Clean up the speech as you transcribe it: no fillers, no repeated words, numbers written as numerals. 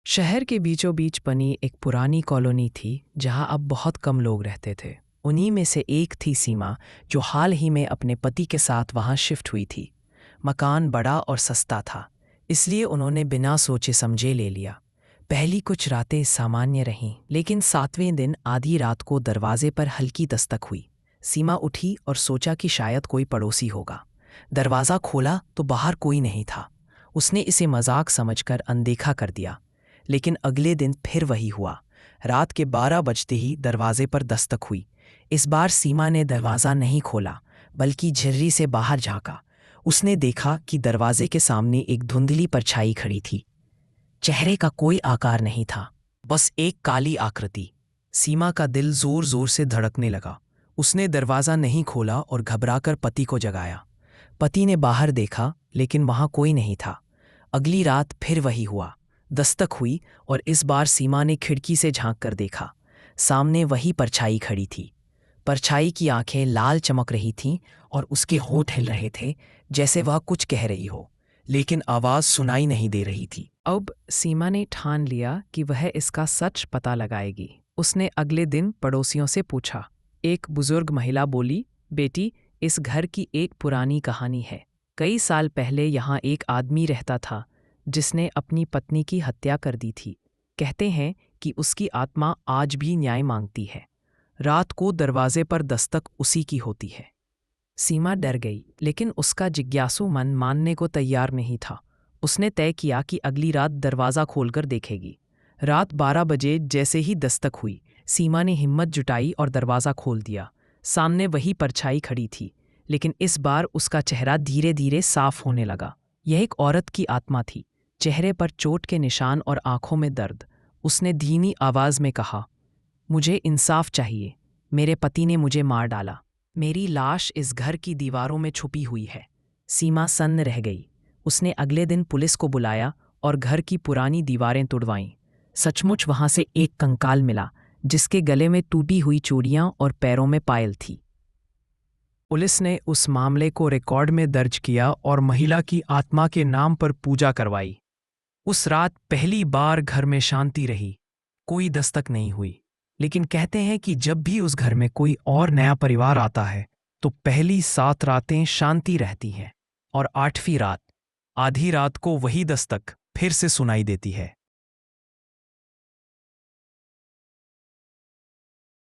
शहर के बीचों बीच बनी एक पुरानी कॉलोनी थी जहां अब बहुत कम लोग रहते थे। उन्हीं में से एक थी सीमा, जो हाल ही में अपने पति के साथ वहां शिफ्ट हुई थी। मकान बड़ा और सस्ता था, इसलिए उन्होंने बिना सोचे समझे ले लिया। पहली कुछ रातें सामान्य रहीं, लेकिन 7वें दिन आधी रात को दरवाजे पर हल्की दस्तक हुई। सीमा उठी और सोचा कि शायद कोई पड़ोसी होगा। दरवाज़ा खोला तो बाहर कोई नहीं था। उसने इसे मजाक समझकर अनदेखा कर दिया। लेकिन अगले दिन फिर वही हुआ। रात के 12 बजते ही दरवाजे पर दस्तक हुई। इस बार सीमा ने दरवाज़ा नहीं खोला, बल्कि झिर्री से बाहर झांका। उसने देखा कि दरवाजे के सामने एक धुंधली परछाई खड़ी थी। चेहरे का कोई आकार नहीं था, बस एक काली आकृति। सीमा का दिल जोर जोर से धड़कने लगा। उसने दरवाज़ा नहीं खोला और घबराकर पति को जगाया। पति ने बाहर देखा, लेकिन वहां कोई नहीं था। अगली रात फिर वही हुआ। दस्तक हुई और इस बार सीमा ने खिड़की से झांक कर देखा। सामने वही परछाई खड़ी थी। परछाई की आंखें लाल चमक रही थीं और उसके होंठ हिल रहे थे, जैसे वह कुछ कह रही हो, लेकिन आवाज सुनाई नहीं दे रही थी। अब सीमा ने ठान लिया कि वह इसका सच पता लगाएगी। उसने अगले दिन पड़ोसियों से पूछा। एक बुजुर्ग महिला बोली, बेटी, इस घर की एक पुरानी कहानी है। कई साल पहले यहाँ एक आदमी रहता था जिसने अपनी पत्नी की हत्या कर दी थी। कहते हैं कि उसकी आत्मा आज भी न्याय मांगती है। रात को दरवाजे पर दस्तक उसी की होती है। सीमा डर गई, लेकिन उसका जिज्ञासु मन मानने को तैयार नहीं था। उसने तय किया कि अगली रात दरवाज़ा खोलकर देखेगी। रात 12 बजे जैसे ही दस्तक हुई, सीमा ने हिम्मत जुटाई और दरवाज़ा खोल दिया। सामने वही परछाई खड़ी थी, लेकिन इस बार उसका चेहरा धीरे धीरे साफ होने लगा। यह एक औरत की आत्मा थी, चेहरे पर चोट के निशान और आंखों में दर्द। उसने धीमी आवाज में कहा, मुझे इंसाफ चाहिए। मेरे पति ने मुझे मार डाला। मेरी लाश इस घर की दीवारों में छुपी हुई है। सीमा सन्न रह गई। उसने अगले दिन पुलिस को बुलाया और घर की पुरानी दीवारें तुड़वाईं। सचमुच वहां से एक कंकाल मिला, जिसके गले में टूटी हुई चूड़ियां और पैरों में पायल थी। पुलिस ने उस मामले को रिकॉर्ड में दर्ज किया और महिला की आत्मा के नाम पर पूजा करवाई। उस रात पहली बार घर में शांति रही। कोई दस्तक नहीं हुई। लेकिन कहते हैं कि जब भी उस घर में कोई और नया परिवार आता है, तो पहली 7 रातें शांति रहती हैं और 8वीं रात, आधी रात को वही दस्तक फिर से सुनाई देती है।